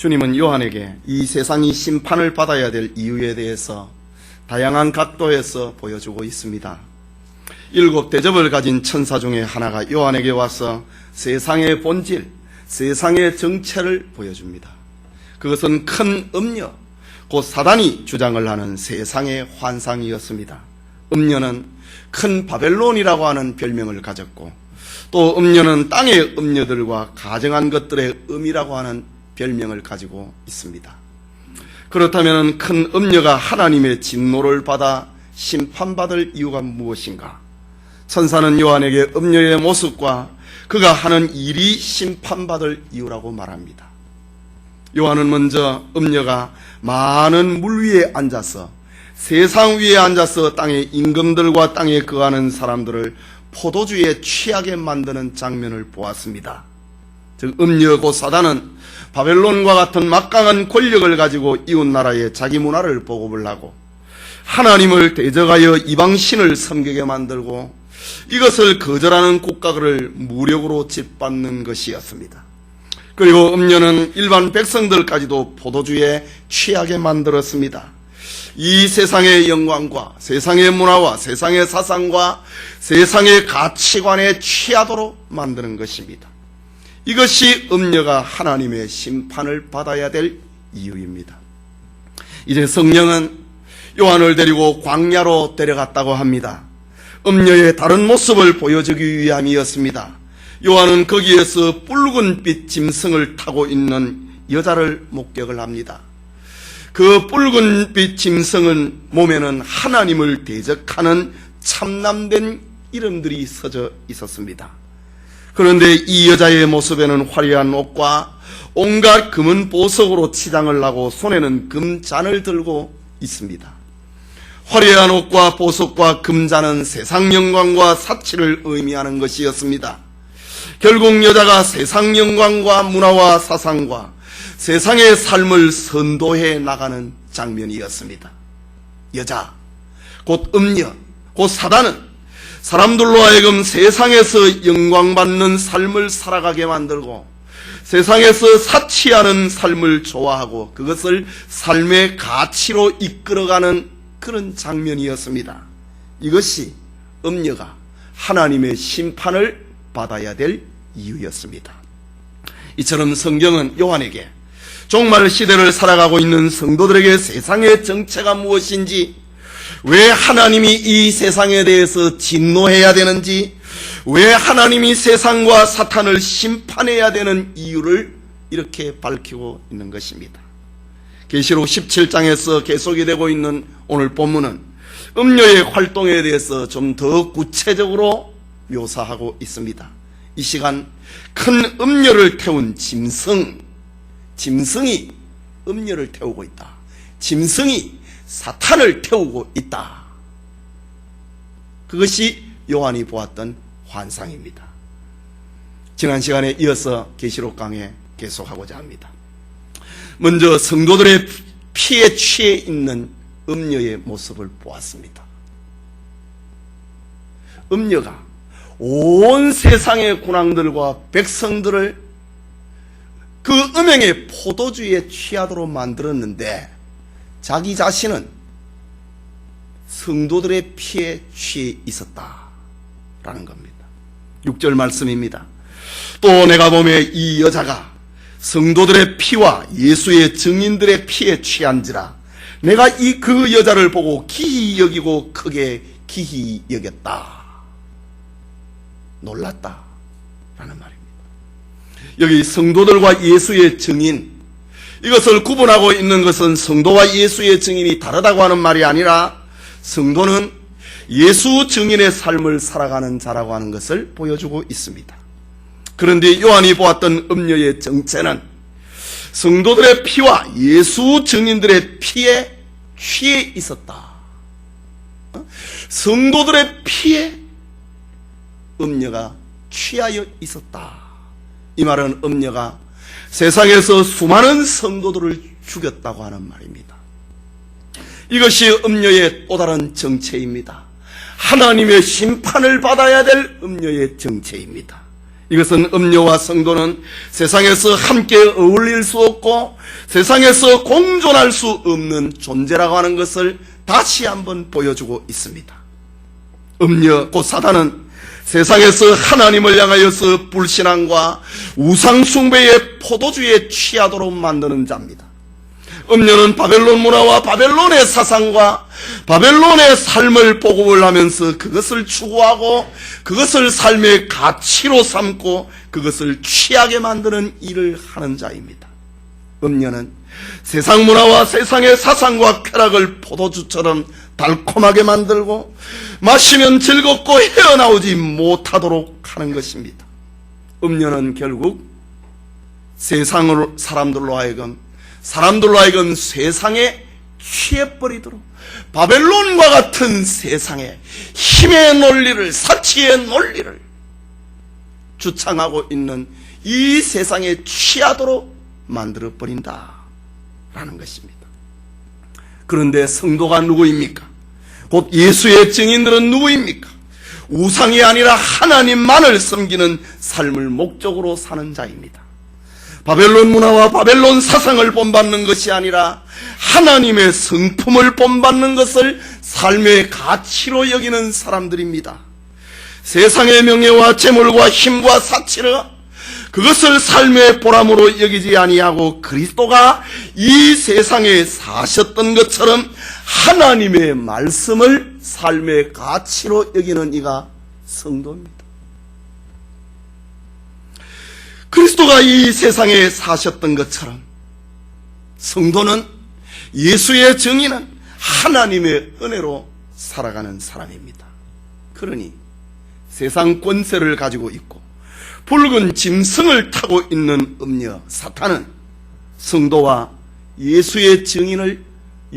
주님은 요한에게 이 세상이 심판을 받아야 될 이유에 대해서 다양한 각도에서 보여주고 있습니다. 7 대접을 가진 천사 중에 하나가 요한에게 와서 세상의 본질, 세상의 정체를 보여줍니다. 그것은 큰 음녀, 곧 사단이 주장을 하는 세상의 환상이었습니다. 음녀는 큰 바벨론이라고 하는 별명을 가졌고, 또 음녀는 땅의 음녀들과 가정한 것들의 음이라고 하는 별명을 가지고 있습니다. 그렇다면 큰 음녀가 하나님의 진노를 받아 심판받을 이유가 무엇인가? 천사는 요한에게 음녀의 모습과 그가 하는 일이 심판받을 이유라고 말합니다. 요한은 먼저 음녀가 많은 물 위에 앉아서, 세상 위에 앉아서 땅의 임금들과 땅에 거하는 사람들을 포도주에 취하게 만드는 장면을 보았습니다. 즉 음녀 곧 사단은 바벨론과 같은 막강한 권력을 가지고 이웃나라에 자기 문화를 보급을 하고 하나님을 대적하여 이방신을 섬기게 만들고 이것을 거절하는 국가를 무력으로 짓밟는 것이었습니다. 그리고 음녀는 일반 백성들까지도 포도주에 취하게 만들었습니다. 이 세상의 영광과 세상의 문화와 세상의 사상과 세상의 가치관에 취하도록 만드는 것입니다. 이것이 음녀가 하나님의 심판을 받아야 될 이유입니다. 이제 성령은 요한을 데리고 광야로 데려갔다고 합니다. 음녀의 다른 모습을 보여주기 위함이었습니다. 요한은 거기에서 붉은빛 짐승을 타고 있는 여자를 목격을 합니다. 그 붉은빛 짐승은 몸에는 하나님을 대적하는 참남된 이름들이 써져 있었습니다. 그런데 이 여자의 모습에는 화려한 옷과 온갖 금은 보석으로 치장을 하고 손에는 금잔을 들고 있습니다. 화려한 옷과 보석과 금잔은 세상 영광과 사치를 의미하는 것이었습니다. 결국 여자가 세상 영광과 문화와 사상과 세상의 삶을 선도해 나가는 장면이었습니다. 여자, 곧 음녀, 곧 사단은 사람들로 하여금 세상에서 영광받는 삶을 살아가게 만들고 세상에서 사치하는 삶을 좋아하고 그것을 삶의 가치로 이끌어가는 그런 장면이었습니다. 이것이 음녀가 하나님의 심판을 받아야 될 이유였습니다. 이처럼 성경은 요한에게 종말 시대를 살아가고 있는 성도들에게 세상의 정체가 무엇인지, 왜 하나님이 이 세상에 대해서 진노해야 되는지, 왜 하나님이 세상과 사탄을 심판해야 되는 이유를 이렇게 밝히고 있는 것입니다. 계시록 17장에서 계속이 되고 있는 오늘 본문은 음녀의 활동에 대해서 좀 더 구체적으로 묘사하고 있습니다. 이 시간 큰 음녀를 태운 짐승이 음녀를 태우고 있다. 짐승이 사탄을 태우고 있다. 그것이 요한이 보았던 환상입니다. 지난 시간에 이어서 계시록 강해 계속하고자 합니다. 먼저 성도들의 피에 취해 있는 음녀의 모습을 보았습니다. 음녀가 온 세상의 군왕들과 백성들을 그 음행의 포도주에 취하도록 만들었는데 자기 자신은 성도들의 피에 취해 있었다라는 겁니다. 6절 말씀입니다. 또 내가 보매 이 여자가 성도들의 피와 예수의 증인들의 피에 취한지라 내가 그 여자를 보고 기히 여기고 크게 기히 여겼다. 놀랐다 라는 말입니다. 여기 성도들과 예수의 증인, 이것을 구분하고 있는 것은 성도와 예수의 증인이 다르다고 하는 말이 아니라 성도는 예수 증인의 삶을 살아가는 자라고 하는 것을 보여주고 있습니다. 그런데 요한이 보았던 음녀의 정체는 성도들의 피와 예수 증인들의 피에 취해 있었다. 성도들의 피에 음녀가 취하여 있었다. 이 말은 음녀가 세상에서 수많은 성도들을 죽였다고 하는 말입니다. 이것이 음녀의 또 다른 정체입니다. 하나님의 심판을 받아야 될 음녀의 정체입니다. 이것은 음녀와 성도는 세상에서 함께 어울릴 수 없고 세상에서 공존할 수 없는 존재라고 하는 것을 다시 한번 보여주고 있습니다. 음녀 곧 사단은 세상에서 하나님을 향하여서 불신앙과 우상숭배의 포도주에 취하도록 만드는 자입니다. 음녀는 바벨론 문화와 바벨론의 사상과 바벨론의 삶을 보급을 하면서 그것을 추구하고 그것을 삶의 가치로 삼고 그것을 취하게 만드는 일을 하는 자입니다. 음녀는 세상 문화와 세상의 사상과 쾌락을 포도주처럼 달콤하게 만들고 마시면 즐겁고 헤어나오지 못하도록 하는 것입니다. 음녀는 결국 세상으로 사람들로 하여금 세상에 취해버리도록 바벨론과 같은 세상에 힘의 논리를, 사치의 논리를 주창하고 있는 이 세상에 취하도록 만들어버린다라는 것입니다. 그런데 성도가 누구입니까? 곧 예수의 증인들은 누구입니까? 우상이 아니라 하나님만을 섬기는 삶을 목적으로 사는 자입니다. 바벨론 문화와 바벨론 사상을 본받는 것이 아니라 하나님의 성품을 본받는 것을 삶의 가치로 여기는 사람들입니다. 세상의 명예와 재물과 힘과 사치를 그것을 삶의 보람으로 여기지 아니하고 그리스도가 이 세상에 사셨던 것처럼 하나님의 말씀을 삶의 가치로 여기는 이가 성도입니다. 그리스도가 이 세상에 사셨던 것처럼 성도는 예수의 증인은 하나님의 은혜로 살아가는 사람입니다. 그러니 세상 권세를 가지고 있고 붉은 짐승을 타고 있는 음녀 사탄은 성도와 예수의 증인을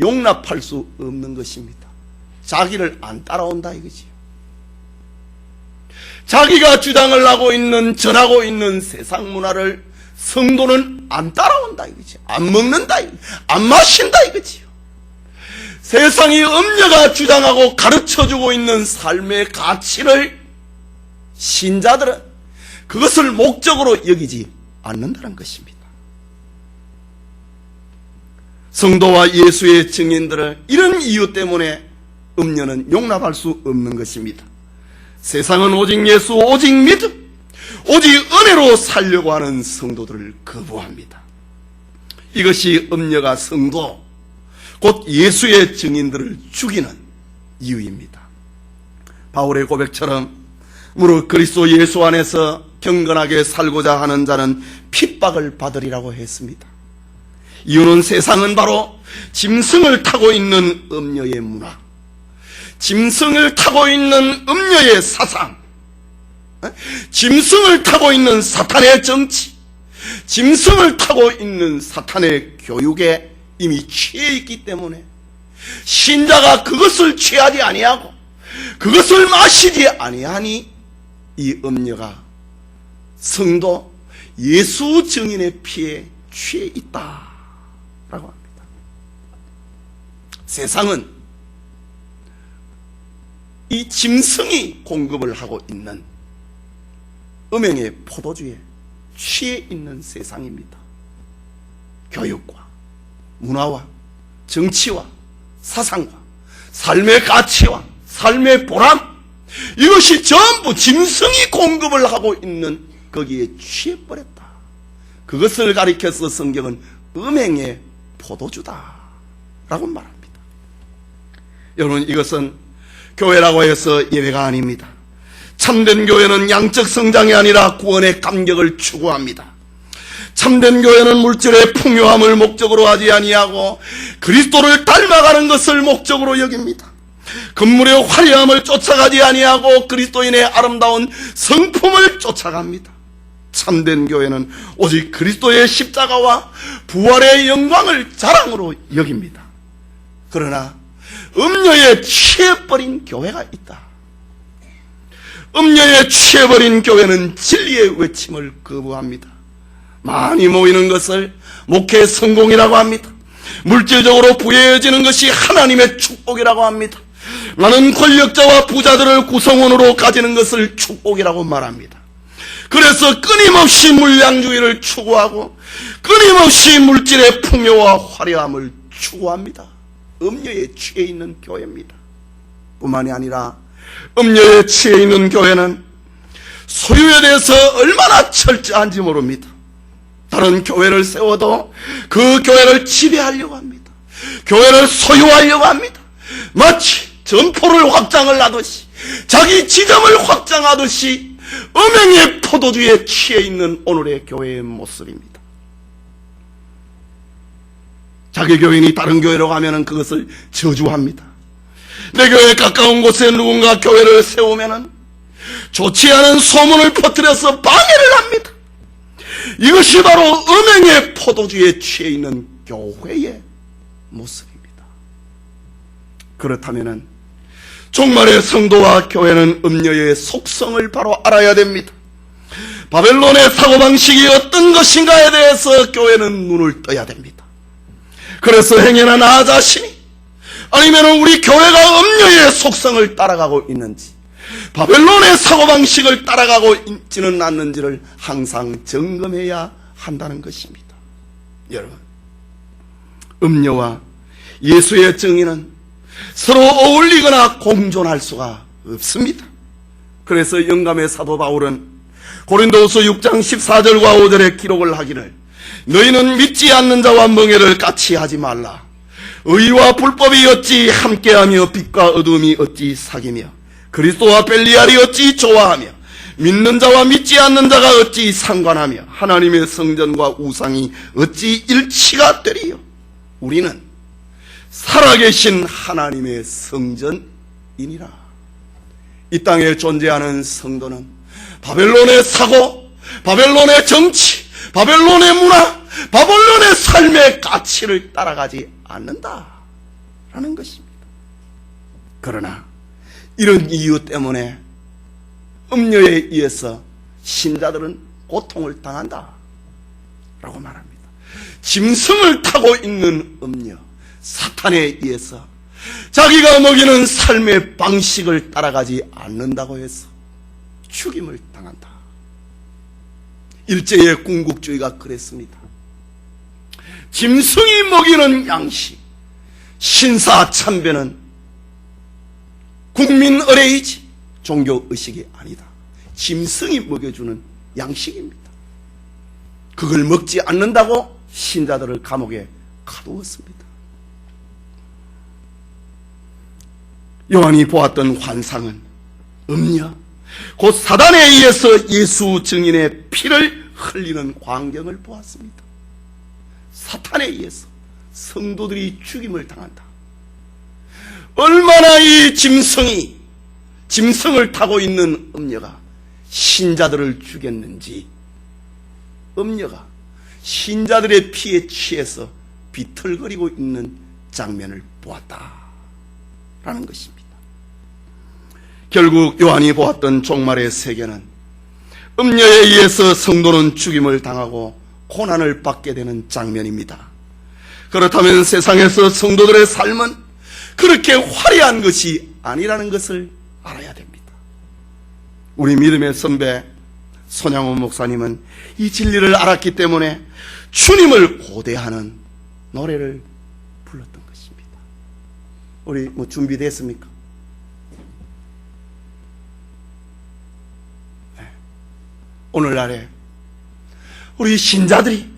용납할 수 없는 것입니다. 자기를 안 따라온다 이거지요. 자기가 주장을 하고 있는, 전하고 있는 세상 문화를 성도는 안 따라온다 이거지. 안 먹는다 이거지. 안 마신다 이거지요. 세상이 음녀가 주장하고 가르쳐주고 있는 삶의 가치를 신자들은 그것을 목적으로 여기지 않는다는 것입니다. 성도와 예수의 증인들을 이런 이유 때문에 음녀는 용납할 수 없는 것입니다. 세상은 오직 예수, 오직 믿음, 오직 은혜로 살려고 하는 성도들을 거부합니다. 이것이 음녀가 성도, 곧 예수의 증인들을 죽이는 이유입니다. 바울의 고백처럼 무릇 그리스도 예수 안에서 경건하게 살고자 하는 자는 핍박을 받으리라고 했습니다. 이유는 세상은 바로 짐승을 타고 있는 음녀의 문화, 짐승을 타고 있는 음녀의 사상, 짐승을 타고 있는 사탄의 정치, 짐승을 타고 있는 사탄의 교육에 이미 취해 있기 때문에 신자가 그것을 취하지 아니하고 그것을 마시지 아니하니 이 음녀가 성도 예수 증인의 피에 취해 있다라고 합니다. 세상은 이 짐승이 공급을 하고 있는 음행의 포도주에 취해 있는 세상입니다. 교육과 문화와 정치와 사상과 삶의 가치와 삶의 보람, 이것이 전부 짐승이 공급을 하고 있는 거기에 취해버렸다. 그것을 가리켜서 성경은 음행의 포도주다라고 말합니다. 여러분, 이것은 교회라고 해서 예외가 아닙니다. 참된 교회는 양적 성장이 아니라 구원의 감격을 추구합니다. 참된 교회는 물질의 풍요함을 목적으로 하지 아니하고 그리스도를 닮아가는 것을 목적으로 여깁니다. 건물의 화려함을 쫓아가지 아니하고 그리스도인의 아름다운 성품을 쫓아갑니다. 참된 교회는 오직 그리스도의 십자가와 부활의 영광을 자랑으로 여깁니다. 그러나 음녀에 취해버린 교회가 있다. 음녀에 취해버린 교회는 진리의 외침을 거부합니다. 많이 모이는 것을 목회 성공이라고 합니다. 물질적으로 부유해지는 것이 하나님의 축복이라고 합니다. 많은 권력자와 부자들을 구성원으로 가지는 것을 축복이라고 말합니다. 그래서 끊임없이 물량주의를 추구하고 끊임없이 물질의 풍요와 화려함을 추구합니다. 음료에 취해 있는 교회입니다. 뿐만이 아니라 음료에 취해 있는 교회는 소유에 대해서 얼마나 철저한지 모릅니다. 다른 교회를 세워도 그 교회를 지배하려고 합니다. 교회를 소유하려고 합니다. 마치 점포를 확장을 하듯이, 자기 지점을 확장하듯이 음행의 포도주에 취해 있는 오늘의 교회의 모습입니다. 자기 교인이 다른 교회로 가면 그것을 저주합니다. 내 교회 가까운 곳에 누군가 교회를 세우면 좋지 않은 소문을 퍼뜨려서 방해를 합니다. 이것이 바로 음행의 포도주에 취해 있는 교회의 모습입니다. 그렇다면 종말의 성도와 교회는 음료의 속성을 바로 알아야 됩니다. 바벨론의 사고방식이 어떤 것인가에 대해서 교회는 눈을 떠야 됩니다. 그래서 행여나 나 자신이 아니면 우리 교회가 음료의 속성을 따라가고 있는지, 바벨론의 사고방식을 따라가고 있지는 않는지를 항상 점검해야 한다는 것입니다. 여러분, 음료와 예수의 정의는 서로 어울리거나 공존할 수가 없습니다. 그래서 영감의 사도 바울은 고린도후서 6장 14절과 5절에 기록을 하기를, 너희는 믿지 않는 자와 멍에를 같이 하지 말라. 의와 불법이 어찌 함께하며 빛과 어둠이 어찌 사귀며 그리스도와 벨리알이 어찌 좋아하며 믿는 자와 믿지 않는 자가 어찌 상관하며 하나님의 성전과 우상이 어찌 일치가 되리요. 우리는 살아계신 하나님의 성전이니라. 이 땅에 존재하는 성도는 바벨론의 사고, 바벨론의 정치, 바벨론의 문화, 바벨론의 삶의 가치를 따라가지 않는다라는 것입니다. 그러나 이런 이유 때문에 음료에 의해서 신자들은 고통을 당한다 라고 말합니다. 짐승을 타고 있는 음료, 사탄에 의해서 자기가 먹이는 삶의 방식을 따라가지 않는다고 해서 죽임을 당한다. 일제의 군국주의가 그랬습니다. 짐승이 먹이는 양식, 신사참배는 국민 의례이지 종교의식이 아니다. 짐승이 먹여주는 양식입니다. 그걸 먹지 않는다고 신자들을 감옥에 가두었습니다. 요한이 보았던 환상은 음녀, 곧 사단에 의해서 예수 증인의 피를 흘리는 광경을 보았습니다. 사탄에 의해서 성도들이 죽임을 당한다. 얼마나 이 짐승을 타고 있는 음녀가 신자들을 죽였는지, 음녀가 신자들의 피에 취해서 비틀거리고 있는 장면을 보았다라는 것입니다. 결국 요한이 보았던 종말의 세계는 음녀에 의해서 성도는 죽임을 당하고 고난을 받게 되는 장면입니다. 그렇다면 세상에서 성도들의 삶은 그렇게 화려한 것이 아니라는 것을 알아야 됩니다. 우리 믿음의 선배 손양원 목사님은 이 진리를 알았기 때문에 주님을 고대하는 노래를 불렀던 것입니다. 우리 준비됐습니까? 네. 오늘날에 우리 신자들이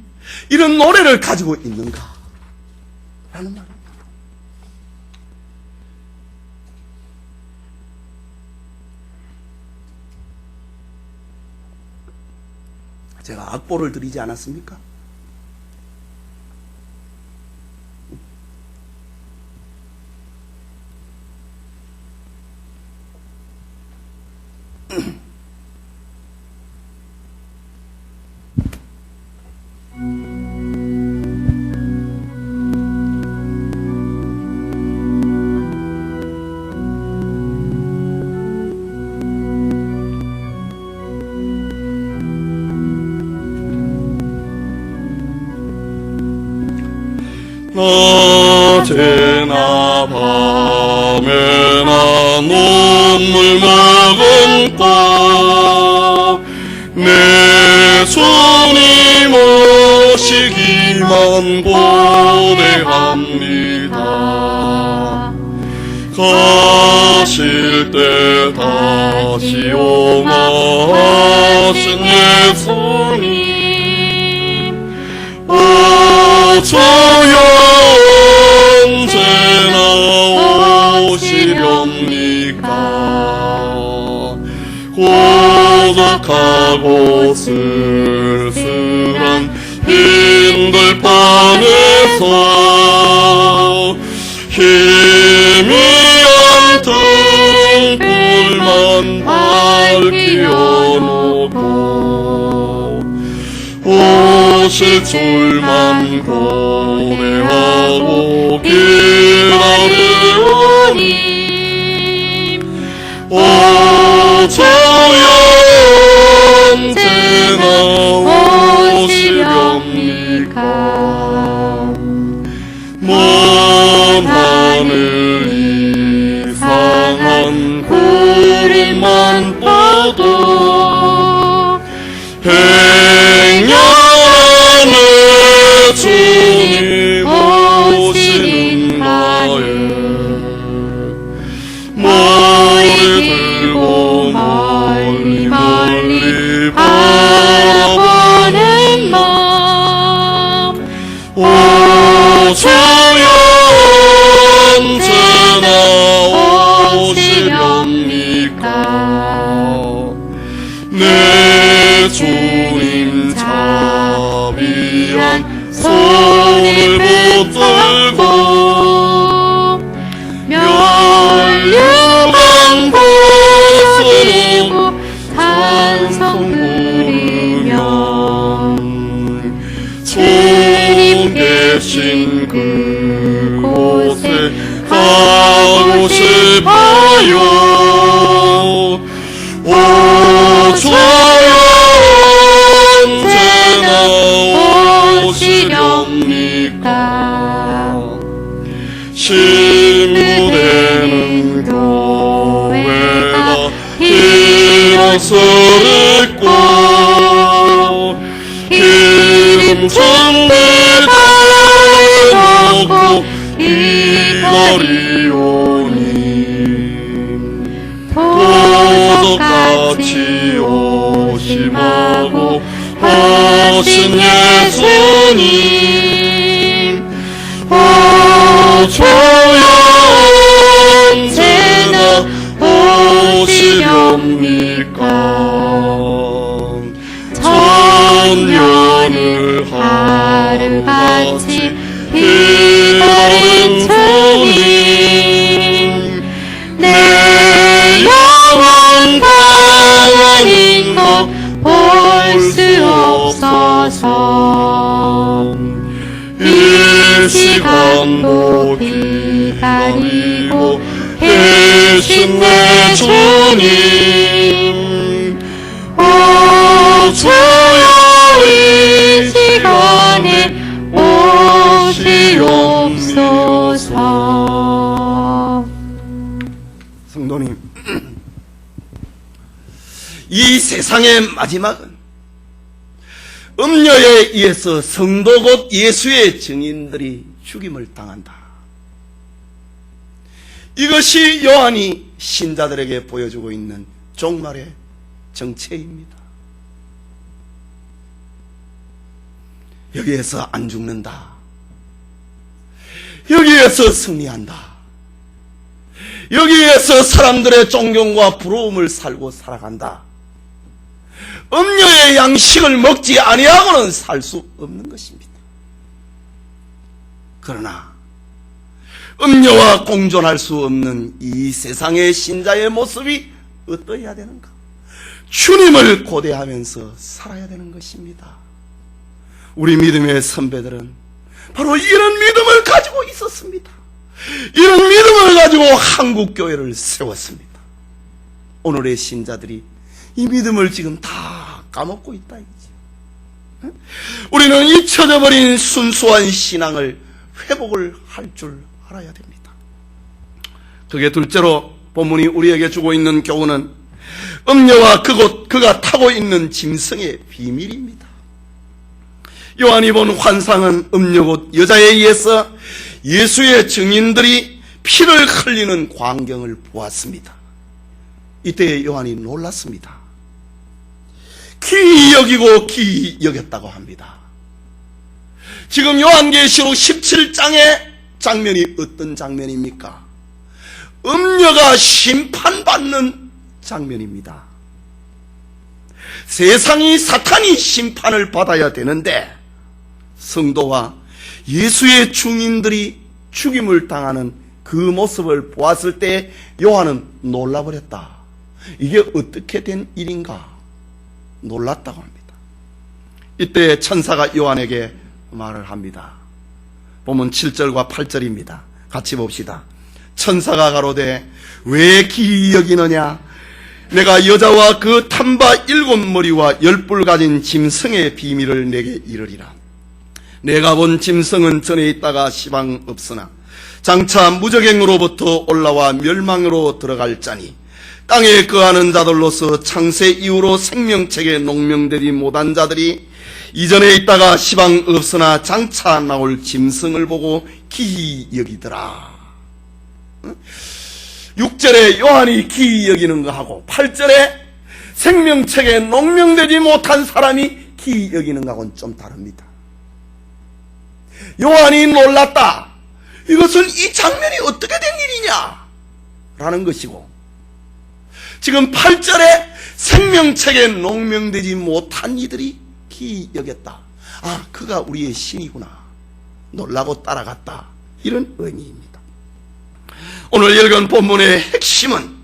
이런 노래를 가지고 있는가? 라는 말입니다. 제가 악보를 드리지 않았습니까? 낮에나 밤에나 눈물 먹은 꽃 내 주님 오시기만 고대합니다. 가실 때 다시 오마하신 예수님, 오 주여 언제나 오시렵니까? 고독하고 쓸쓸한 힘들판에서 희미한 등불만 밝히어놓고 오실 줄만 고대하고 기다리오니, 오 주여 언제나 오시렵니까? 먼 하늘 이상한 구름만 봐도 행여는 주님 오시는가에 머리 들고 멀리 멀리 바라보는 마음, 오 주여 언제나 오시렵니까? 내 주님 자비한 손을 붙들고 멸류관 곳으로 찬송 부르며 주님 계신 그곳에 가고 싶어요. 오 주여 언제나 오시렵니까? 신부되는 교회가 흰옷을 입고 기름 준비 달려놓고 기다리오니, 도적같이 오심하고 오신 예수님, 오 주여 언제나 오시렵니까? 천년을 하루같이 기다린 주님, 내 영혼 가만히 볼 수 없어서 이 시간도 기다리고 계신 내 주님, 오 주여 이 시간에 오시옵소서. 성도님, 이 세상의 마지막은 음녀에 의해서 성도 곧 예수의 증인들이 죽임을 당한다. 이것이 요한이 신자들에게 보여주고 있는 종말의 정체입니다. 여기에서 안 죽는다. 여기에서 승리한다. 여기에서 사람들의 존경과 부러움을 살고 살아간다. 음녀의 양식을 먹지 아니하고는 살 수 없는 것입니다. 그러나 음녀와 공존할 수 없는 이 세상의 신자의 모습이 어떠해야 되는가? 주님을 고대하면서 살아야 되는 것입니다. 우리 믿음의 선배들은 바로 이런 믿음을 가지고 있었습니다. 이런 믿음을 가지고 한국교회를 세웠습니다. 오늘의 신자들이 이 믿음을 지금 다 까먹고 있다 이거지. 우리는 잊혀져버린 순수한 신앙을 회복을 할 줄 알아야 됩니다. 그게 둘째로 본문이 우리에게 주고 있는 교훈은 음녀와 그가 타고 있는 짐승의 비밀입니다. 요한이 본 환상은 음녀 곧 여자에 의해서 예수의 증인들이 피를 흘리는 광경을 보았습니다. 이때 요한이 놀랐습니다. 기이 여기고 기이 여겼다고 합니다. 지금 요한계시록 17장의 장면이 어떤 장면입니까? 음녀가 심판받는 장면입니다. 세상이 사탄이 심판을 받아야 되는데 성도와 예수의 증인들이 죽임을 당하는 그 모습을 보았을 때 요한은 놀라버렸다. 이게 어떻게 된 일인가? 놀랐다고 합니다. 이때 천사가 요한에게 말을 합니다. 보면 7절과 8절입니다. 같이 봅시다. 천사가 가로되 왜 기이 여기느냐? 내가 여자와 그 탄바 7머리와 10뿔 가진 짐승의 비밀을 내게 이르리라. 내가 본 짐승은 전에 있다가 시방 없으나 장차 무적행으로부터 올라와 멸망으로 들어갈 자니 땅에 거하는 자들로서 창세 이후로 생명책에 농명되지 못한 자들이 이전에 있다가 시방 없으나 장차 나올 짐승을 보고 기이 여기더라. 6절에 요한이 기이 여기는 거하고 8절에 생명책에 농명되지 못한 사람이 기이 여기는 거하고는 좀 다릅니다. 요한이 놀랐다. 이것은 이 장면이 어떻게 된 일이냐? 라는 것이고, 지금 8절에 생명책에 농명되지 못한 이들이 기이 여겼다. 아, 그가 우리의 신이구나. 놀라고 따라갔다. 이런 의미입니다. 오늘 읽은 본문의 핵심은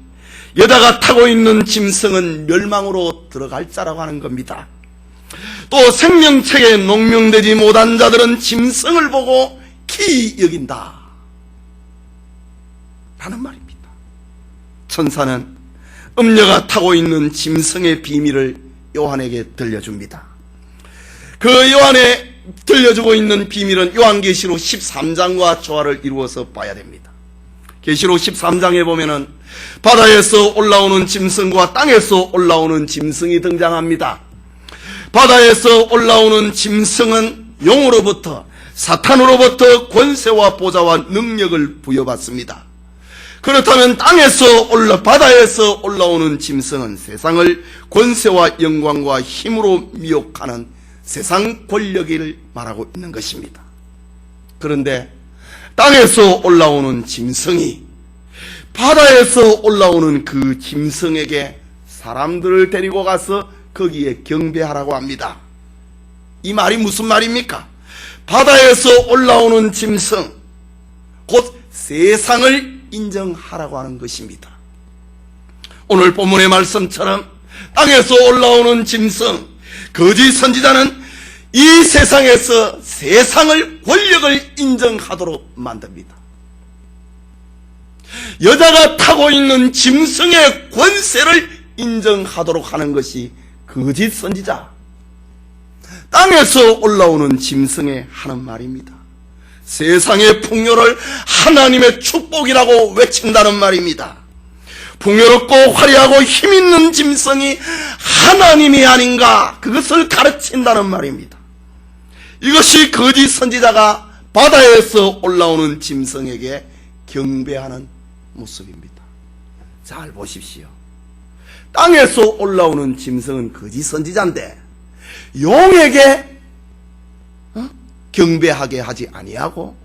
여자가 타고 있는 짐승은 멸망으로 들어갈 자라고 하는 겁니다. 또 생명책에 농명되지 못한 자들은 짐승을 보고 기이 여긴다 라는 말입니다. 천사는 음녀가 타고 있는 짐승의 비밀을 요한에게 들려줍니다. 그 요한에 들려주고 있는 비밀은 요한계시록 13장과 조화를 이루어서 봐야 됩니다. 계시록 13장에 보면은 바다에서 올라오는 짐승과 땅에서 올라오는 짐승이 등장합니다. 바다에서 올라오는 짐승은 용으로부터 사탄으로부터 권세와 보좌와 능력을 부여받습니다. 그렇다면 바다에서 올라오는 짐승은 세상을 권세와 영광과 힘으로 미혹하는 세상 권력을 말하고 있는 것입니다. 그런데 땅에서 올라오는 짐승이 바다에서 올라오는 그 짐승에게 사람들을 데리고 가서 거기에 경배하라고 합니다. 이 말이 무슨 말입니까? 바다에서 올라오는 짐승, 곧 세상을 인정하라고 하는 것입니다. 오늘 본문의 말씀처럼 땅에서 올라오는 짐승, 거짓 선지자는 이 세상에서 세상을 권력을 인정하도록 만듭니다. 여자가 타고 있는 짐승의 권세를 인정하도록 하는 것이 거짓 선지자, 땅에서 올라오는 짐승에 하는 말입니다. 세상의 풍요를 하나님의 축복이라고 외친다는 말입니다. 풍요롭고 화려하고 힘있는 짐승이 하나님이 아닌가, 그것을 가르친다는 말입니다. 이것이 거짓 선지자가 바다에서 올라오는 짐승에게 경배하는 모습입니다. 잘 보십시오. 땅에서 올라오는 짐승은 거짓 선지자인데 용에게 경배하게 하지 아니하고,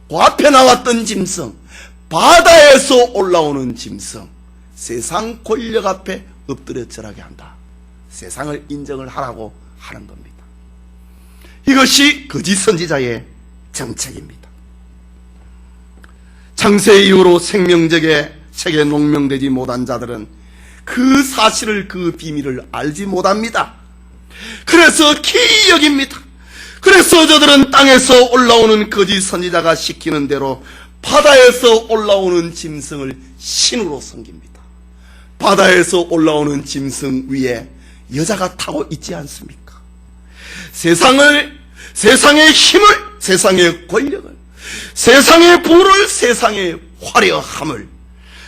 그 앞에 나왔던 짐승, 바다에서 올라오는 짐승, 세상 권력 앞에 엎드려 절하게 한다. 세상을 인정을 하라고 하는 겁니다. 이것이 거짓 선지자의 정책입니다. 창세 이후로 생명책에 농명되지 못한 자들은 그 사실을, 그 비밀을 알지 못합니다. 그래서 기이 여깁니다. 그래서 저들은 땅에서 올라오는 거짓 선지자가 시키는 대로 바다에서 올라오는 짐승을 신으로 섬깁니다. 바다에서 올라오는 짐승 위에 여자가 타고 있지 않습니까? 세상의 힘을, 세상의 권력을, 세상의 부를, 세상의 화려함을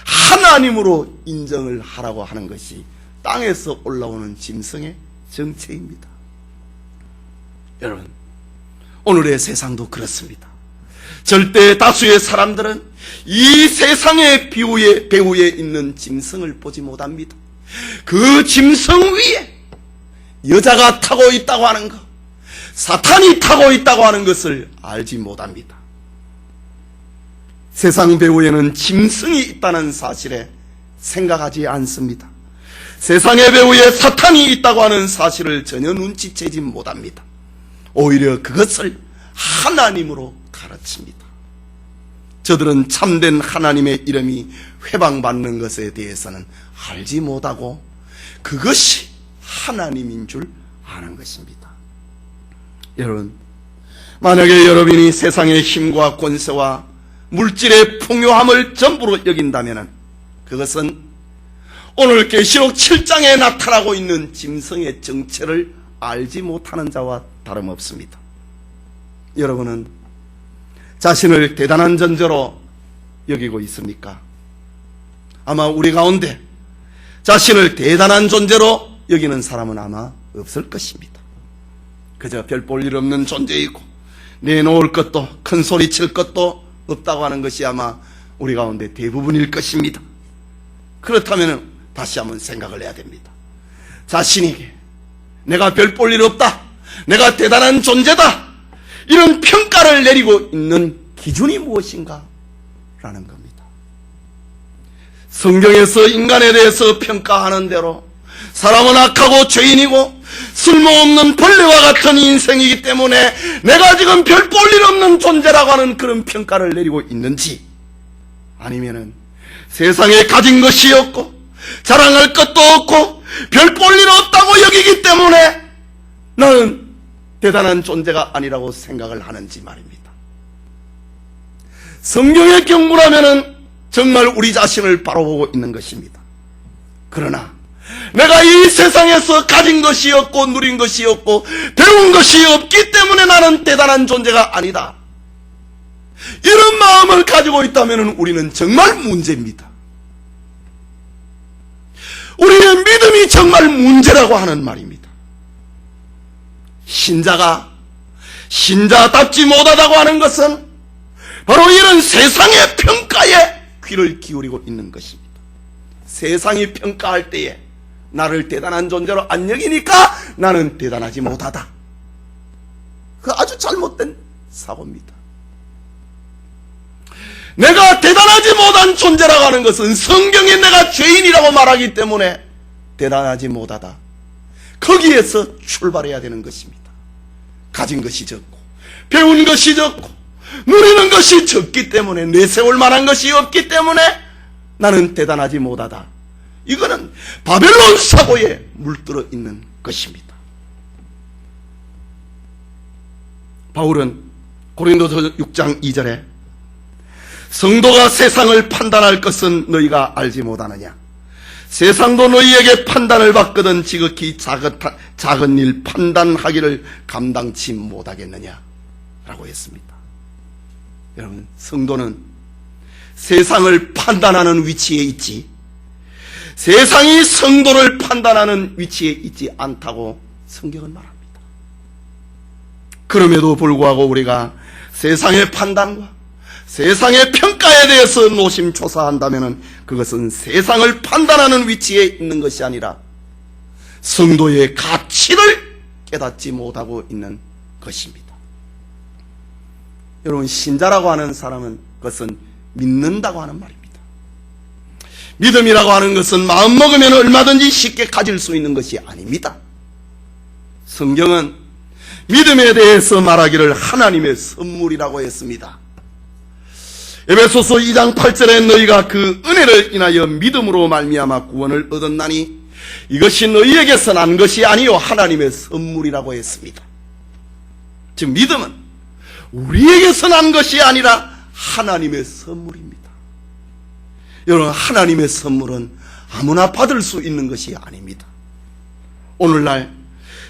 하나님으로 인정을 하라고 하는 것이 땅에서 올라오는 짐승의 정체입니다. 여러분, 오늘의 세상도 그렇습니다. 절대 다수의 사람들은 이 세상의 배후에 있는 짐승을 보지 못합니다. 그 짐승 위에 여자가 타고 있다고 하는 것, 사탄이 타고 있다고 하는 것을 알지 못합니다. 세상 배후에는 짐승이 있다는 사실에 생각하지 않습니다. 세상의 배후에 사탄이 있다고 하는 사실을 전혀 눈치채지 못합니다. 오히려 그것을 하나님으로 가르칩니다. 저들은 참된 하나님의 이름이 회방받는 것에 대해서는 알지 못하고 그것이 하나님인 줄 아는 것입니다. 여러분, 만약에 여러분이 세상의 힘과 권세와 물질의 풍요함을 전부로 여긴다면 그것은 오늘 계시록 7장에 나타나고 있는 짐승의 정체를 알지 못하는 자와 다름없습니다. 여러분은 자신을 대단한 존재로 여기고 있습니까? 아마 우리 가운데 자신을 대단한 존재로 여기는 사람은 아마 없을 것입니다. 그저 별 볼 일 없는 존재이고 내놓을 것도 큰 소리 칠 것도 없다고 하는 것이 아마 우리 가운데 대부분일 것입니다. 그렇다면 다시 한번 생각을 해야 됩니다. 자신에게 내가 별 볼 일 없다, 내가 대단한 존재다, 이런 평가를 내리고 있는 기준이 무엇인가? 라는 겁니다. 성경에서 인간에 대해서 평가하는 대로 사람은 악하고 죄인이고 쓸모없는 벌레와 같은 인생이기 때문에 내가 지금 별 볼 일 없는 존재라고 하는 그런 평가를 내리고 있는지, 아니면은 세상에 가진 것이 없고 자랑할 것도 없고 별 볼 일 없다고 여기기 때문에 나는 대단한 존재가 아니라고 생각을 하는지 말입니다. 성경의 경고라면은 정말 우리 자신을 바라보고 있는 것입니다. 그러나 내가 이 세상에서 가진 것이 없고 누린 것이 없고 배운 것이 없기 때문에 나는 대단한 존재가 아니다, 이런 마음을 가지고 있다면 우리는 정말 문제입니다. 우리의 믿음이 정말 문제라고 하는 말입니다. 신자가 신자답지 못하다고 하는 것은 바로 이런 세상의 평가에 귀를 기울이고 있는 것입니다. 세상이 평가할 때에 나를 대단한 존재로 안 여기니까 나는 대단하지 못하다. 그 아주 잘못된 사고입니다. 내가 대단하지 못한 존재라고 하는 것은 성경에 내가 죄인이라고 말하기 때문에 대단하지 못하다, 거기에서 출발해야 되는 것입니다. 가진 것이 적고 배운 것이 적고 누리는 것이 적기 때문에 내세울 만한 것이 없기 때문에 나는 대단하지 못하다, 이거는 바벨론 사고에 물들어 있는 것입니다. 바울은 고린도서 6장 2절에 성도가 세상을 판단할 것은 너희가 알지 못하느냐, 세상도 너희에게 판단을 받거든 지극히 작은 일 판단하기를 감당치 못하겠느냐 라고 했습니다. 여러분, 성도는 세상을 판단하는 위치에 있지 세상이 성도를 판단하는 위치에 있지 않다고 성경은 말합니다. 그럼에도 불구하고 우리가 세상의 판단과 세상의 평가에 대해서 노심초사한다면 그것은 세상을 판단하는 위치에 있는 것이 아니라 성도의 가치를 깨닫지 못하고 있는 것입니다. 여러분, 신자라고 하는 사람은 그것은 믿는다고 하는 말입니다. 믿음이라고 하는 것은 마음먹으면 얼마든지 쉽게 가질 수 있는 것이 아닙니다. 성경은 믿음에 대해서 말하기를 하나님의 선물이라고 했습니다. 에베소서 2장 8절에 너희가 그 은혜를 인하여 믿음으로 말미암아 구원을 얻었나니 이것이 너희에게서 난 것이 아니요 하나님의 선물이라고 했습니다. 즉 믿음은 우리에게서 난 것이 아니라 하나님의 선물입니다. 여러분, 하나님의 선물은 아무나 받을 수 있는 것이 아닙니다. 오늘날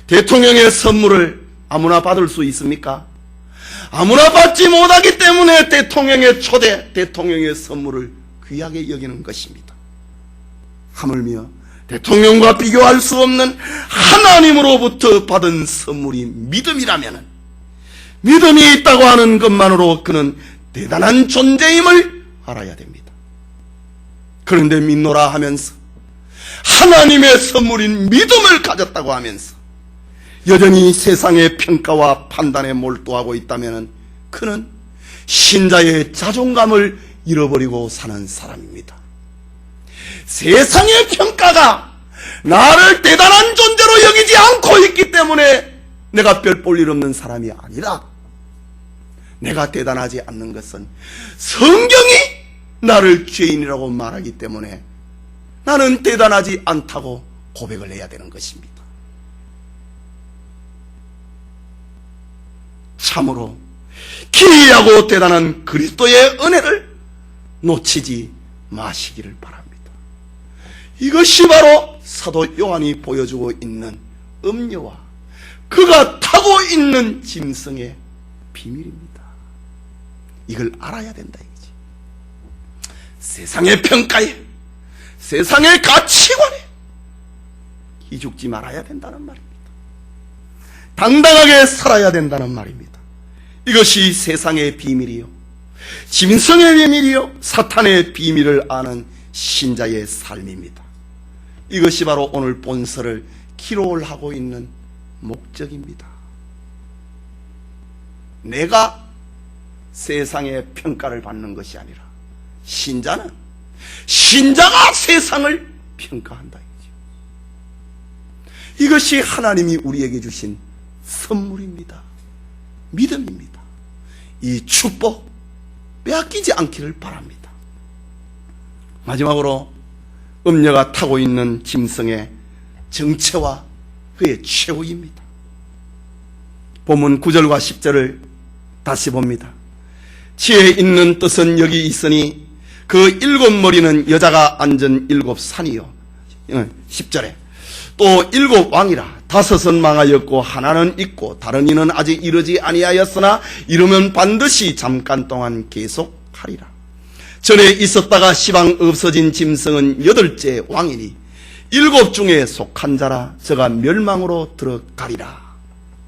대통령의 선물을 아무나 받을 수 있습니까? 아무나 받지 못하기 때문에 대통령의 초대, 대통령의 선물을 귀하게 여기는 것입니다. 하물며 대통령과 비교할 수 없는 하나님으로부터 받은 선물이 믿음이라면 믿음이 있다고 하는 것만으로 그는 대단한 존재임을 알아야 됩니다. 그런데 믿노라 하면서 하나님의 선물인 믿음을 가졌다고 하면서 여전히 세상의 평가와 판단에 몰두하고 있다면 그는 신자의 자존감을 잃어버리고 사는 사람입니다. 세상의 평가가 나를 대단한 존재로 여기지 않고 있기 때문에 내가 별 볼 일 없는 사람이 아니라 내가 대단하지 않는 것은 성경이 나를 죄인이라고 말하기 때문에 나는 대단하지 않다고 고백을 해야 되는 것입니다. 참으로 기이하고 대단한 그리스도의 은혜를 놓치지 마시기를 바랍니다. 이것이 바로 사도 요한이 보여주고 있는 음료와 그가 타고 있는 짐승의 비밀입니다. 이걸 알아야 된다 이거지. 세상의 평가에, 세상의 가치관에 기죽지 말아야 된다는 말입니다. 당당하게 살아야 된다는 말입니다. 이것이 세상의 비밀이요, 짐승의 비밀이요, 사탄의 비밀을 아는 신자의 삶입니다. 이것이 바로 오늘 본서를 기록을 하고 있는 목적입니다. 내가 세상의 평가를 받는 것이 아니라 신자가 세상을 평가한다. 이것이 하나님이 우리에게 주신 선물입니다. 믿음입니다. 이 축복 빼앗기지 않기를 바랍니다. 마지막으로 음녀가 타고 있는 짐승의 정체와 그의 최후입니다. 본문 9절과 10절을 다시 봅니다. 지혜 있는 뜻은 여기 있으니 그 7머리는 여자가 앉은 7산이요. 10절에 또 7왕이라. 5은 망하였고 하나는 있고 다른 이는 아직 이르지 아니하였으나 이르면 반드시 잠깐 동안 계속하리라. 전에 있었다가 시방 없어진 짐승은 8째 왕이니 7 중에 속한 자라. 저가 멸망으로 들어가리라.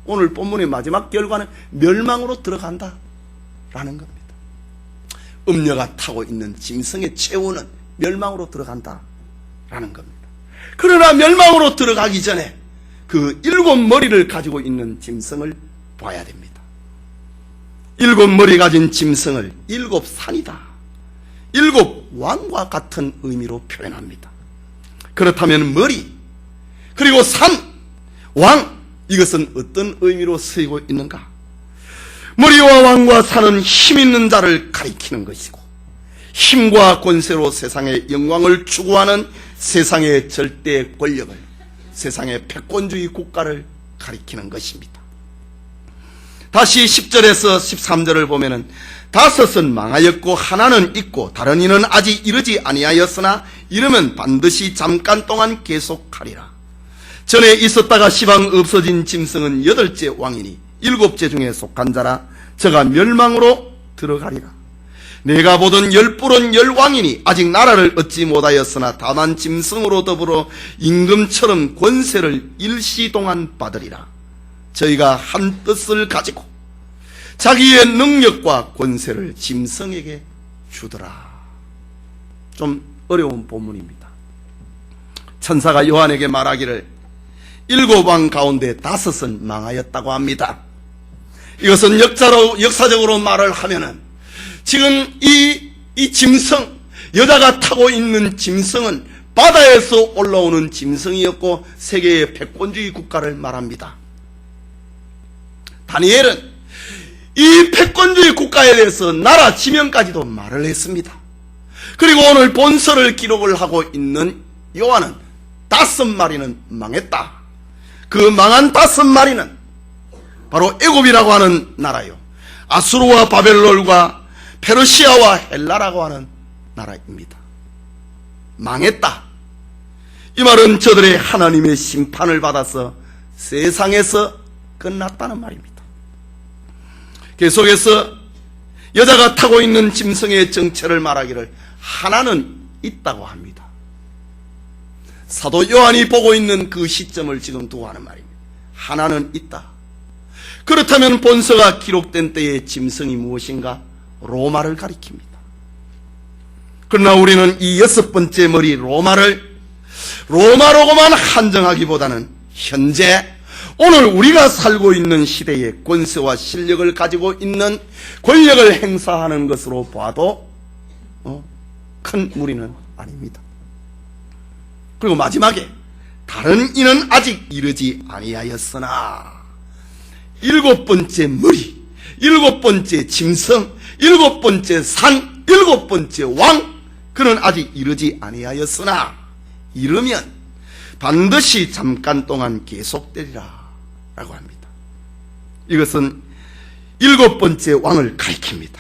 오늘 본문의 마지막 결과는 멸망으로 들어간다 라는 겁니다. 음녀가 타고 있는 짐승의 최후는 멸망으로 들어간다 라는 겁니다. 그러나 멸망으로 들어가기 전에 그 7머리를 가지고 있는 짐승을 봐야 됩니다. 7머리 가진 짐승을 7산이다, 7왕과 같은 의미로 표현합니다. 그렇다면 머리, 그리고 산, 왕, 이것은 어떤 의미로 쓰이고 있는가? 머리와 왕과 산은 힘 있는 자를 가리키는 것이고, 힘과 권세로 세상의 영광을 추구하는 세상의 절대 권력을, 세상의 패권주의 국가를 가리키는 것입니다. 다시 10절에서 13절을 보면은 5은 망하였고 하나는 있고 다른 이는 아직 이르지 아니하였으나 이르면 반드시 잠깐 동안 계속하리라. 전에 있었다가 시방 없어진 짐승은 8째 왕이니 7째 중에 속한 자라. 저가 멸망으로 들어가리라. 내가 보던 10뿔은 10왕이니 아직 나라를 얻지 못하였으나 다만 짐승으로 더불어 임금처럼 권세를 일시동안 받으리라. 저희가 한 뜻을 가지고 자기의 능력과 권세를 짐승에게 주더라. 좀 어려운 본문입니다. 천사가 요한에게 말하기를 7왕 가운데 5은 망하였다고 합니다. 이것은 역사적으로 말을 하면은 지금 이 짐승, 여자가 타고 있는 짐승은 바다에서 올라오는 짐승이었고 세계의 패권주의 국가를 말합니다. 다니엘은 이 패권주의 국가에 대해서 나라 지명까지도 말을 했습니다. 그리고 오늘 본서를 기록을 하고 있는 요한은 5마리는 망했다. 그 망한 5마리는 바로 애굽이라고 하는 나라요, 아수르와 바벨론과 페르시아와 헬라라고 하는 나라입니다. 망했다. 이 말은 저들의 하나님의 심판을 받아서 세상에서 끝났다는 말입니다. 계속해서 여자가 타고 있는 짐승의 정체를 말하기를 하나는 있다고 합니다. 사도 요한이 보고 있는 그 시점을 지금 두고 하는 말입니다. 하나는 있다. 그렇다면 본서가 기록된 때의 짐승이 무엇인가? 로마를 가리킵니다. 그러나 우리는 이 여섯 번째 머리 로마를 로마로고만 한정하기보다는 현재 오늘 우리가 살고 있는 시대의 권세와 실력을 가지고 있는 권력을 행사하는 것으로 봐도 큰 무리는 아닙니다. 그리고 마지막에 다른 이는 아직 이르지 아니하였으나 일곱 번째 머리, 일곱 번째 짐승, 일곱 번째 산, 일곱 번째 왕, 그는 아직 이르지 아니하였으나 이르면 반드시 잠깐 동안 계속되리라 라고 합니다. 이것은 일곱 번째 왕을 가리킵니다.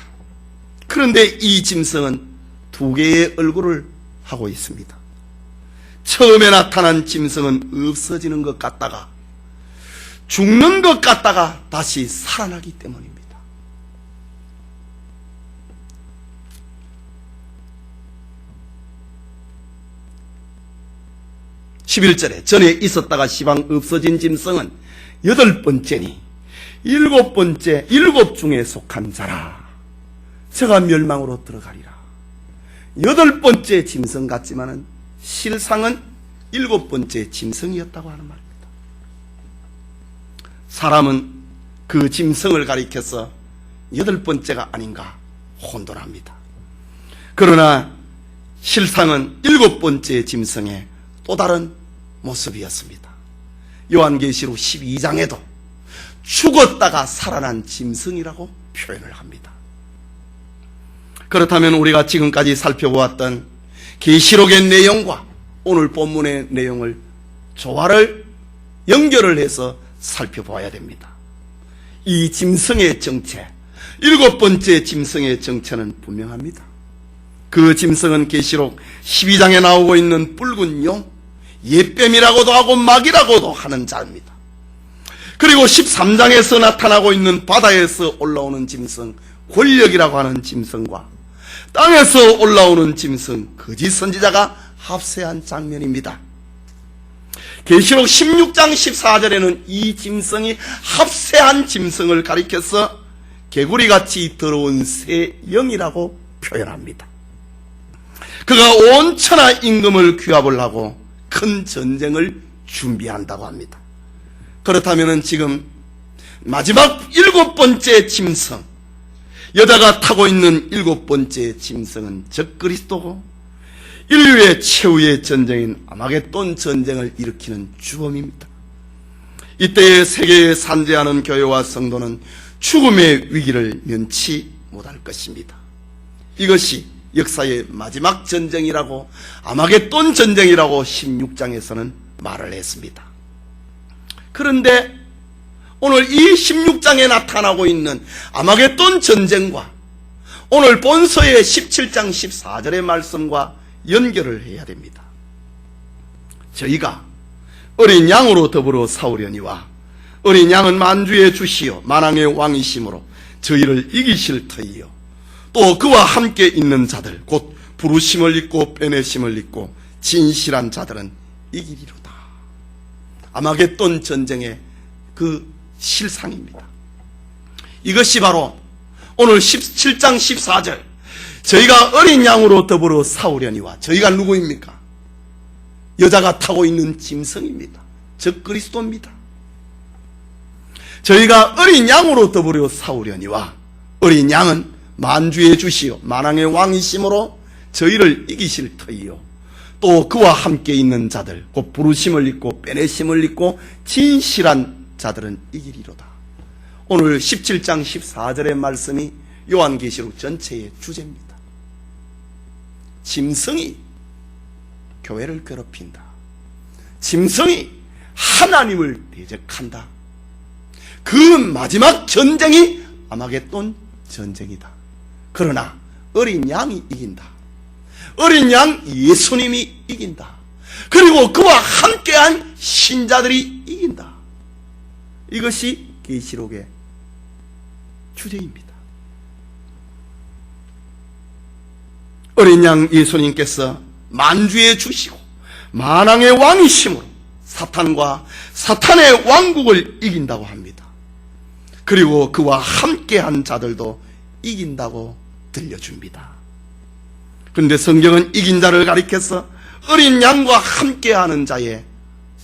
그런데 이 짐승은 두 개의 얼굴을 하고 있습니다. 처음에 나타난 짐승은 없어지는 것 같다가 죽는 것 같다가 다시 살아나기 때문입니다. 11절에 전에 있었다가 시방 없어진 짐승은 여덟 번째니 일곱 번째 일곱 중에 속한 자라. 저가 멸망으로 들어가리라. 여덟 번째 짐승 같지만은 실상은 일곱 번째 짐승이었다고 하는 말입니다. 사람은 그 짐승을 가리켜서 여덟 번째가 아닌가 혼돈합니다. 그러나 실상은 일곱 번째 짐승의 또 다른 모습이었습니다. 요한계시록 12장에도 죽었다가 살아난 짐승이라고 표현을 합니다. 그렇다면 우리가 지금까지 살펴보았던 계시록의 내용과 오늘 본문의 내용을 조화를 연결을 해서 살펴보아야 됩니다. 이 짐승의 정체, 일곱 번째 짐승의 정체는 분명합니다. 그 짐승은 계시록 12장에 나오고 있는 붉은 용, 옛뱀이라고도 하고 막이라고도 하는 자입니다. 그리고 13장에서 나타나고 있는 바다에서 올라오는 짐승, 권력이라고 하는 짐승과 땅에서 올라오는 짐승, 거짓 선지자가 합세한 장면입니다. 계시록 16장 14절에는 이 짐승이 합세한 짐승을 가리켜서 개구리같이 더러운 새 영이라고 표현합니다. 그가 온 천하 임금을 규합을 하고 큰 전쟁을 준비한다고 합니다. 그렇다면 지금 마지막 일곱 번째 짐승, 여자가 타고 있는 일곱 번째 짐승은 적그리스도고 인류의 최후의 전쟁인 아마겟돈 전쟁을 일으키는 주범입니다. 이때의 세계에 산재하는 교회와 성도는 죽음의 위기를 면치 못할 것입니다. 이것이 역사의 마지막 전쟁이라고, 아마겟돈 전쟁이라고 16장에서는 말을 했습니다. 그런데 오늘 이 16장에 나타나고 있는 아마겟돈 전쟁과 오늘 본서의 17장 14절의 말씀과 연결을 해야 됩니다. 저희가 어린 양으로 더불어 싸우려니와 어린 양은 만주의 주시요 만왕의 왕이심으로 저희를 이기실 터이요 또 그와 함께 있는 자들 곧 부르심을 입고 빼내심을 입고 진실한 자들은 이기리로다. 아마겟돈 전쟁의 그 실상입니다. 이것이 바로 오늘 17장 14절 저희가 어린 양으로 더불어 싸우려니와, 저희가 누구입니까? 여자가 타고 있는 짐승입니다. 즉 그리스도입니다. 저희가 어린 양으로 더불어 싸우려니와 어린 양은 만주의 주시요 만왕의 왕이심으로 저희를 이기실 터이요 또 그와 함께 있는 자들 곧 부르심을 입고 빼내심을 입고 진실한 자들은 이기리로다. 오늘 17장 14절의 말씀이 요한계시록 전체의 주제입니다. 짐승이 교회를 괴롭힌다. 짐승이 하나님을 대적한다. 그 마지막 전쟁이 아마겟돈 전쟁이다. 그러나 어린 양이 이긴다. 어린 양 예수님이 이긴다. 그리고 그와 함께한 신자들이 이긴다. 이것이 계시록의 주제입니다. 어린 양 예수님께서 만주의 주시고 만왕의 왕이심으로 사탄과 사탄의 왕국을 이긴다고 합니다. 그리고 그와 함께한 자들도 이긴다고 들려줍니다. 그런데 성경은 이긴 자를 가리켜서 어린 양과 함께하는 자의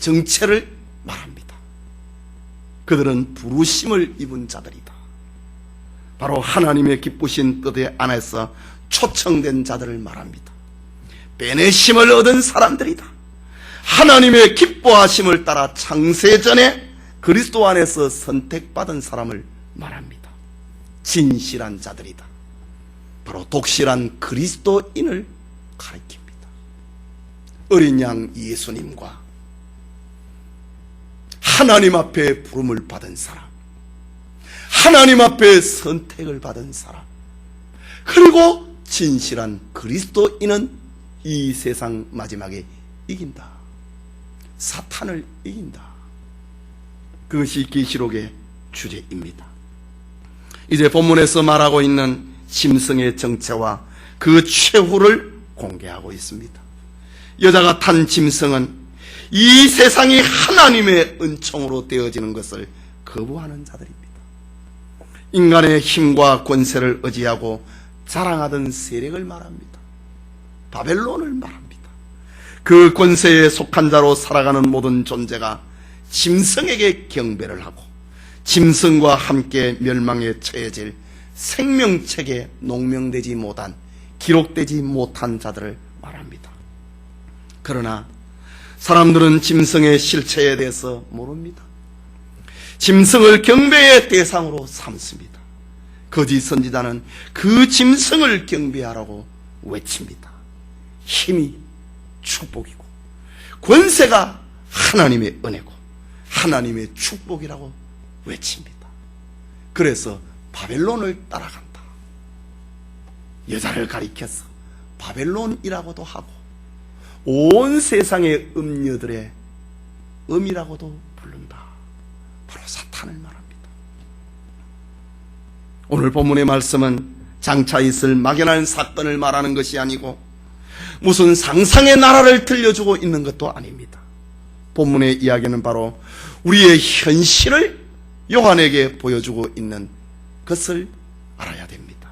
정체를 말합니다. 그들은 부르심을 입은 자들이다. 바로 하나님의 기쁘신 뜻에 안에서 초청된 자들을 말합니다. 빼내심을 얻은 사람들이다. 하나님의 기뻐하심을 따라 창세전에 그리스도 안에서 선택받은 사람을 말합니다. 진실한 자들이다. 바로 독실한 그리스도인을 가리킵니다. 어린 양 예수님과 하나님 앞에 부름을 받은 사람, 하나님 앞에 선택을 받은 사람, 그리고 진실한 그리스도인은 이 세상 마지막에 이긴다. 사탄을 이긴다. 그것이 계시록의 주제입니다. 이제 본문에서 말하고 있는 짐승의 정체와 그 최후를 공개하고 있습니다. 여자가 탄 짐승은 이 세상이 하나님의 은총으로 되어지는 것을 거부하는 자들입니다. 인간의 힘과 권세를 의지하고 자랑하던 세력을 말합니다. 바벨론을 말합니다. 그 권세에 속한 자로 살아가는 모든 존재가 짐승에게 경배를 하고 짐승과 함께 멸망에 처해질 생명책에 농명되지 못한, 기록되지 못한 자들을 말합니다. 그러나 사람들은 짐승의 실체에 대해서 모릅니다. 짐승을 경배의 대상으로 삼습니다. 거짓 선지자는 그 짐승을 경배하라고 외칩니다. 힘이 축복이고 권세가 하나님의 은혜고 하나님의 축복이라고 외칩니다. 그래서 바벨론을 따라간다. 여자를 가리켜서 바벨론이라고도 하고 온 세상의 음녀들의 음이라고도 부른다. 바로 사탄을 말합니다. 오늘 본문의 말씀은 장차 있을 막연한 사건을 말하는 것이 아니고 무슨 상상의 나라를 들려주고 있는 것도 아닙니다. 본문의 이야기는 바로 우리의 현실을 요한에게 보여주고 있는 것을 알아야 됩니다.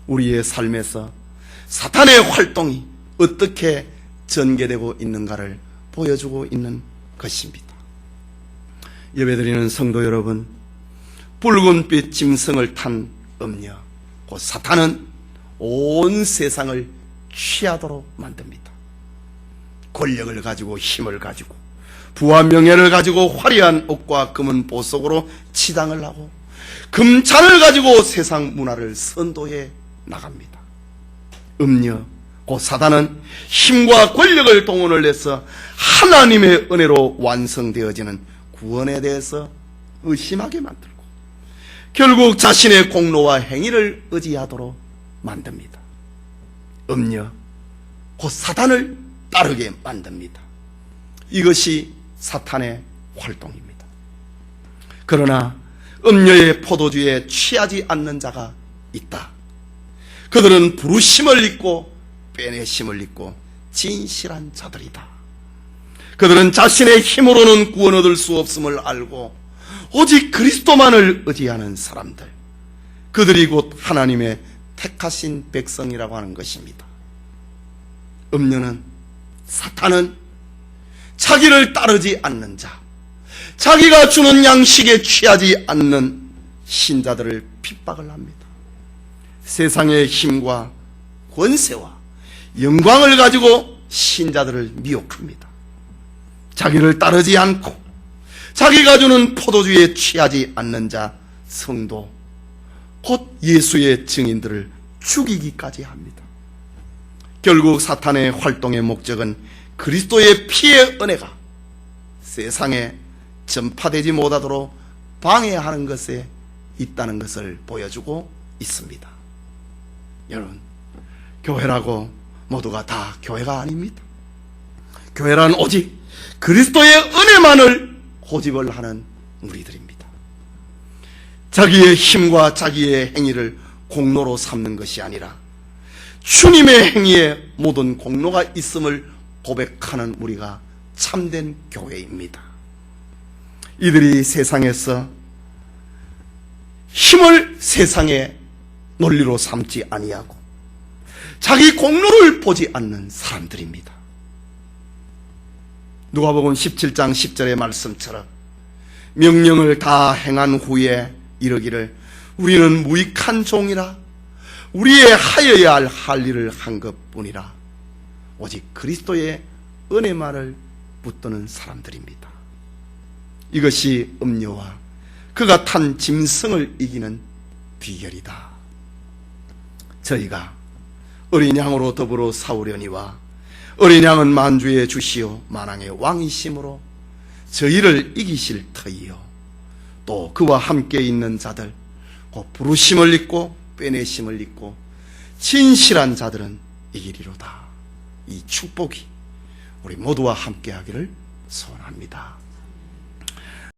우리의 삶에서 사탄의 활동이 어떻게 전개되고 있는가를 보여주고 있는 것입니다. 예배드리는 성도 여러분, 붉은빛 짐승을 탄 음녀 곧 사탄은 온 세상을 취하도록 만듭니다. 권력을 가지고 힘을 가지고 부와 명예를 가지고 화려한 옷과 금은 보석으로 치장을 하고 금잔을 가지고 세상 문화를 선도해 나갑니다. 음녀 곧 사단은 힘과 권력을 동원을 해서 하나님의 은혜로 완성되어지는 구원에 대해서 의심하게 만들고 결국 자신의 공로와 행위를 의지하도록 만듭니다. 음녀 곧 사단을 따르게 만듭니다. 이것이 사탄의 활동입니다. 그러나 음녀의 포도주에 취하지 않는 자가 있다. 그들은 부르심을 잊고 빼내심을 잊고 진실한 자들이다. 그들은 자신의 힘으로는 구원 얻을 수 없음을 알고 오직 그리스도만을 의지하는 사람들, 그들이 곧 하나님의 택하신 백성이라고 하는 것입니다. 음녀는, 사탄은 자기를 따르지 않는 자, 자기가 주는 양식에 취하지 않는 신자들을 핍박을 합니다. 세상의 힘과 권세와 영광을 가지고 신자들을 미혹합니다. 자기를 따르지 않고 자기가 주는 포도주에 취하지 않는 자, 성도, 곧 예수의 증인들을 죽이기까지 합니다. 결국 사탄의 활동의 목적은 그리스도의 피의 은혜가 세상에 전파되지 못하도록 방해하는 것에 있다는 것을 보여주고 있습니다. 여러분, 교회라고 모두가 다 교회가 아닙니다. 교회란 오직 그리스도의 은혜만을 고집을 하는 무리들입니다. 자기의 힘과 자기의 행위를 공로로 삼는 것이 아니라 주님의 행위에 모든 공로가 있음을 고백하는 우리가 참된 교회입니다. 이들이 세상에서 힘을 세상의 논리로 삼지 아니하고 자기 공로를 보지 않는 사람들입니다. 누가복음 17장 10절의 말씀처럼 명령을 다 행한 후에 이르기를 우리는 무익한 종이라 우리의 하여야 할 일을 한 것뿐이라 오직 그리스도의 은혜만을 붙드는 사람들입니다. 이것이 음료와 그가 탄 짐승을 이기는 비결이다. 저희가 어린 양으로 더불어 싸우려니와 어린 양은 만주의 주시오 만왕의 왕이심으로 저희를 이기실 터이요 또 그와 함께 있는 자들 곧 부르심을 입고 빼내심을 입고 진실한 자들은 이기리로다. 이 축복이 우리 모두와 함께 하기를 소원합니다.